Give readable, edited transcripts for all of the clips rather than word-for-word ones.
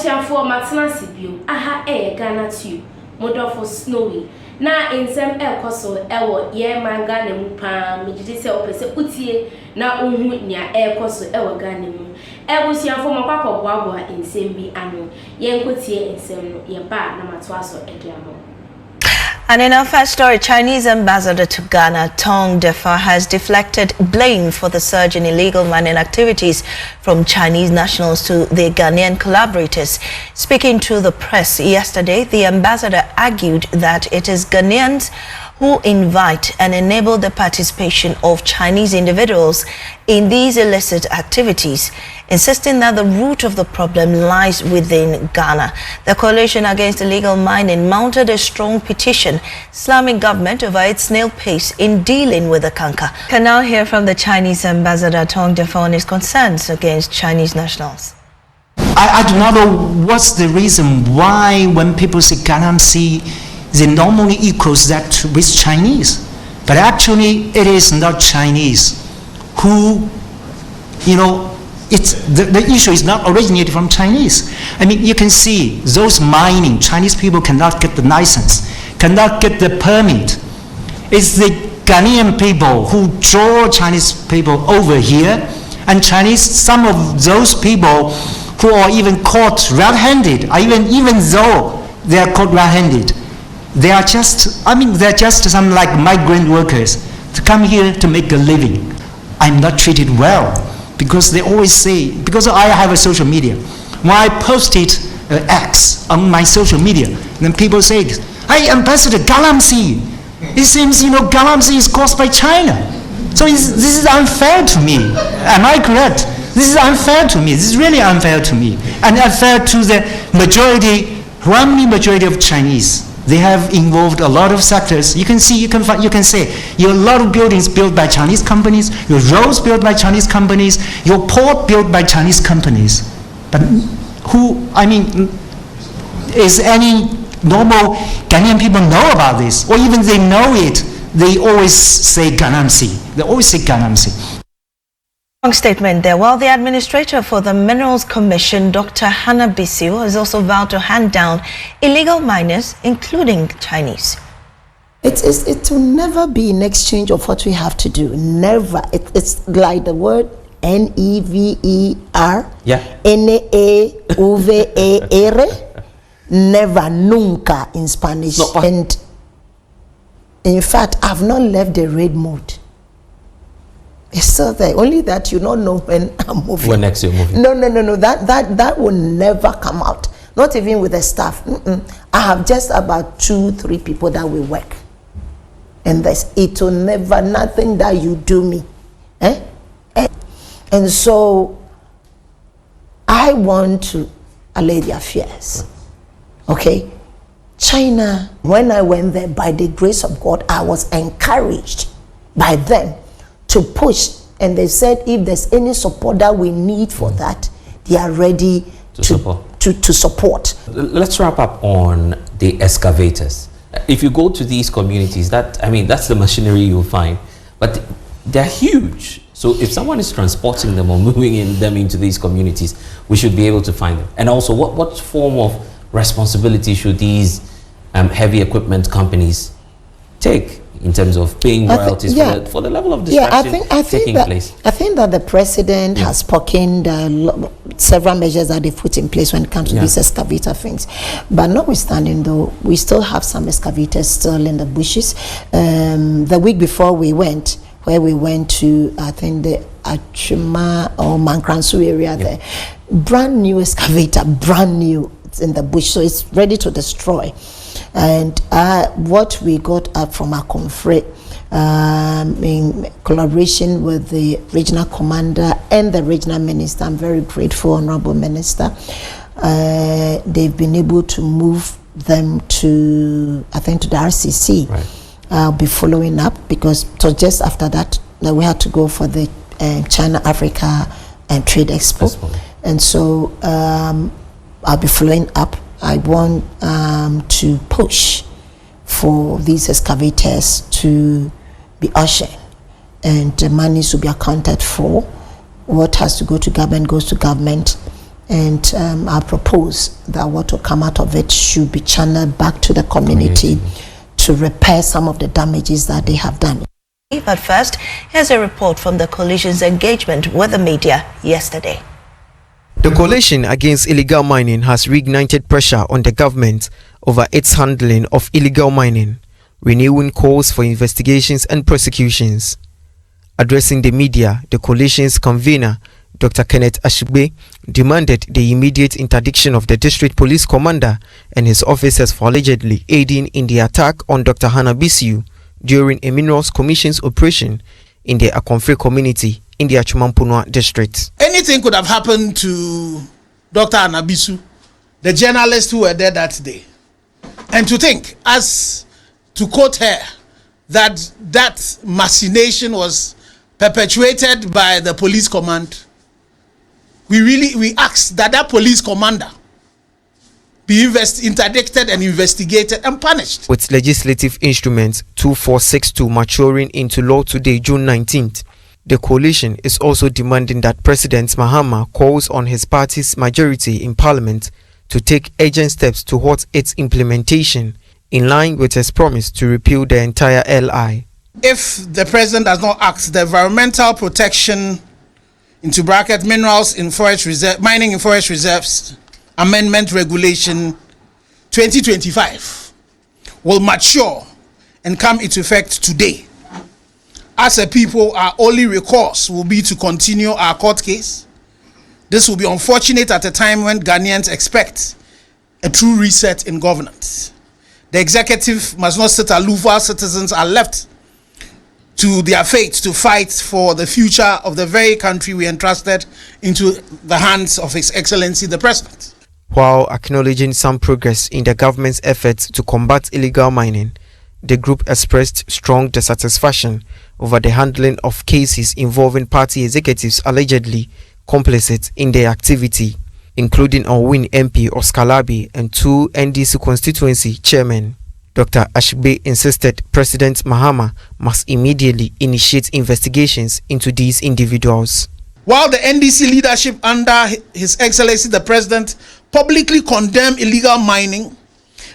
Abusianfo matena sibio aha Ghanatube model for snowy na ensem ekoso ewo ye manga na mu pa megide se opese utie na ohu nia ekoso ewo Ghana mu Abusianfo makwakoboabo ensem bi ano ye nkotie ensem no ye ba na matoaso ediamo. And in our first story, Chinese ambassador to Ghana, Tong Defa, has deflected blame for the surge in illegal mining activities from Chinese nationals to their Ghanaian collaborators. Speaking to the press yesterday, the ambassador argued that it is Ghanaians who invite and enable the participation of Chinese individuals in these illicit activities, insisting that the root of the problem lies within Ghana. The coalition against illegal mining mounted a strong petition slamming government over its snail pace in dealing with the canker. Can now hear from the Chinese ambassador Tong Defa on his concerns against Chinese nationals. I do not know what's the reason why when people say Ghanaians, they normally equals that with Chinese, but actually it is not Chinese who, you know, it's the issue is not originated from Chinese. I mean, you can see those mining Chinese people cannot get the license, cannot get the permit. It's the Ghanaian people who draw Chinese people over here, and some of those people who are even caught red-handed, even though they are caught red-handed. They are just, they're just some like migrant workers to come here to make a living. I'm not treated well because they always say, because I have a social media. When I posted X on my social media, then people say, hey, Ambassador, Galamsey. It seems, Galamsey is caused by China. So this is unfair to me. Am I correct? This is unfair to me. This is really unfair to me. And unfair to the overwhelming majority of Chinese. They have involved a lot of sectors. You can see, you can say, a lot of buildings built by Chinese companies, your roads built by Chinese companies, your port built by Chinese companies. But is any normal Ghanaian people know about this? Or even they know it, they always say Ghanamsi. They always say Ghanamsi. Statement there. While the administrator for the Minerals Commission, Dr. Hannah Bissell, has also vowed to hand down illegal miners, including Chinese. It will never be in exchange of what we have to do. Never. It's like the word NEVER. Yeah. NEVER. Never, nunca in Spanish. No, and in fact, I've not left the raid mode. It's still there. Only that you don't know when I'm moving. When next you're moving? No. That will never come out. Not even with the staff. I have just about 2-3 people that will work. And it will never, nothing that you do me. And so, I want to allay their fears. Okay? China, when I went there, by the grace of God, I was encouraged by them to push, and they said if there's any support that we need for that, they are ready to support. Let's wrap up on the excavators. If you go to these communities, that's the machinery you'll find, but they're huge. So if someone is transporting them or moving them into these communities, we should be able to find them. And also, what form of responsibility should these heavy equipment companies take in terms of paying royalties for the level of destruction taking place? I think that the president has spoken several measures that they put in place when it comes to these excavator things. But notwithstanding, though, we still have some excavators still in the bushes. The week before we went to, I think, the Achuma or Mankransu area there, brand new excavator, brand new, it's in the bush, so it's ready to destroy. And what we got up from our confrere, in collaboration with the regional commander and the regional minister, I'm very grateful, Honorable Minister, they've been able to move them to, I think, to the RCC. Right. I'll be following up because so just after that, we had to go for the China-Africa Trade Expo. And so I'll be following up. I want to push for these excavators to be ushered, and the money should be accounted for. What has to go to government goes to government, And I propose that what will come out of it should be channeled back to the community to repair some of the damages that they have done. But first, here's a report from the coalition's engagement with the media yesterday. The coalition against illegal mining has reignited pressure on the government over its handling of illegal mining, renewing calls for investigations and prosecutions. Addressing the media, the coalition's convener, Dr. WHO demanded the immediate interdiction of the district police commander and his officers for allegedly aiding in the attack on Dr. Hannah during a Minerals Commission's operation in the Akonfre community in the Achumampunwa district. Anything could have happened to Dr. Anabisu, the journalists who were there that day. And to think, as to quote her, that machination was perpetuated by the police command, we asked that police commander be interdicted and investigated and punished. With legislative instruments 2462 maturing into law today, June 19th, the coalition is also demanding that President Mahama calls on his party's majority in parliament to take urgent steps towards its implementation in line with his promise to repeal the entire LI. If the president does not act, the environmental protection into bracket minerals in forest reserve, mining in forest reserves amendment regulation 2025 will mature and come into effect today. As a people, our only recourse will be to continue our court case. This will be unfortunate at a time when Ghanaians expect a true reset in governance. The executive must not sit aloof while citizens are left to their fate to fight for the future of the very country we entrusted into the hands of His Excellency the President. While acknowledging some progress in the government's efforts to combat illegal mining, the group expressed strong dissatisfaction over the handling of cases involving party executives allegedly complicit in their activity, including Onwin MP Oskalabi and 2 NDC constituency chairmen. Dr. Ashbe insisted President Mahama must immediately initiate investigations into these individuals. While the NDC leadership under His Excellency the President publicly condemned illegal mining,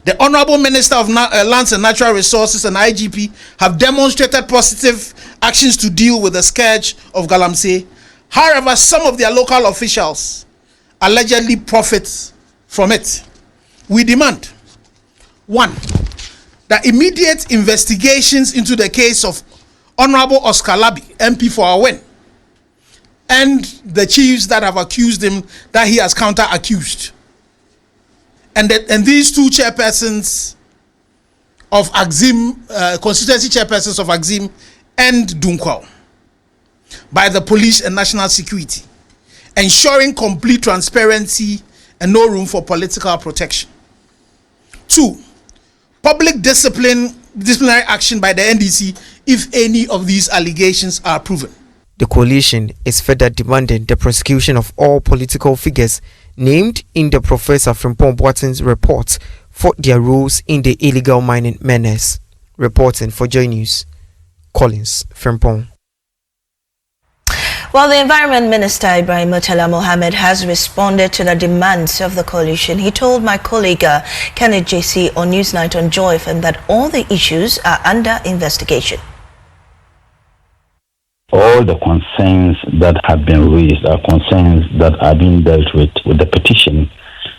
the Honorable Minister of Lands and Natural Resources and IGP have demonstrated positive actions to deal with the scourge of Galamsey. However, some of their local officials allegedly profit from it. We demand, 1, that immediate investigations into the case of Honorable Oskalabi, MP for Awen, and the chiefs that have accused him that he has counter-accused. And these 2 chairpersons of Axim, constituency chairpersons of Axim and Dunkwao, by the police and national security, ensuring complete transparency and no room for political protection. 2, public disciplinary action by the NDC if any of these allegations are proven. The coalition is further demanding the prosecution of all political figures named in the Professor Frimpong Boateng's report for their roles in the illegal mining menace. Reporting for Joy News, Collins Frimpong. Well, the Environment Minister Ibrahim Murtala Mohammed has responded to the demands of the coalition. He told my colleague Kenneth JC on Newsnight on Joy FM that all the issues are under investigation. All the concerns that have been raised are concerns that are being dealt with the petition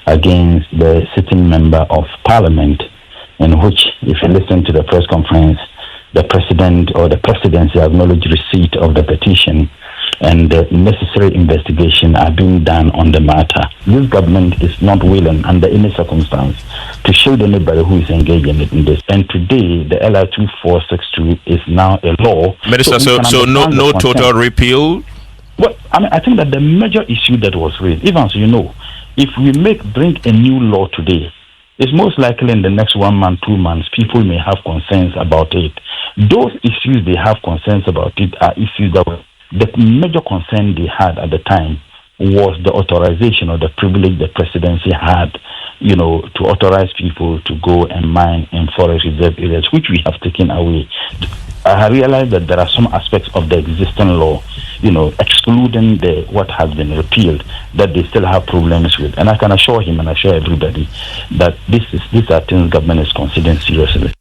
against the sitting member of parliament, in which, if you listen to the press conference, the president or the presidency acknowledged receipt of the petition and the necessary investigation are being done on the matter. This government is not willing under any circumstance to shield anybody who is engaged in this. And today, the LI 2462 is now a law. Minister, so no total repeal? Well, I think that the major issue that was raised, even so you know, if we bring a new law today, it's most likely in the next 1 month, 2 months, people may have concerns about it. Those issues they have concerns about it are issues that were the major concern they had at the time was the authorization or the privilege the presidency had, to authorize people to go and mine in forest reserve areas, which we have taken away. I realized that there are some aspects of the existing law excluding what has been repealed, that they still have problems with. And I can assure him and assure everybody that these are things government is considering seriously.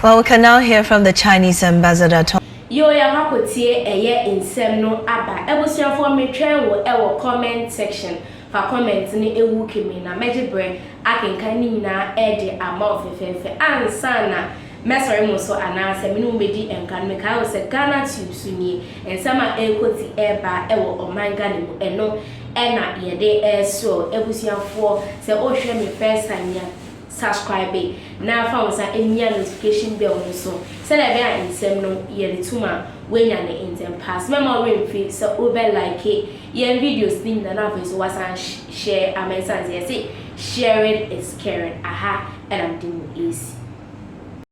Well, we can now hear from the Chinese ambassador. Yo ya hakotie eye insem no aba. Ebusuafo metwen wo comment section. Fa comment ni ewu kimi na mejebre akenkan ni nyina de ama ofefefe ansa na mesori mo so anase me no medi enkan me kai wo se Ghanatube suni ensama ekoti eba ewo omanga ni mu eno ena yede so ebusuafo se ohwe me first time ya subscribe na found sa enya notification bell no so se na be insem no ye retuma wenya ne intem pass memo we free so over like ye videos thing na na so wasan share amensans ye say sharing is caring and I'm doing easy.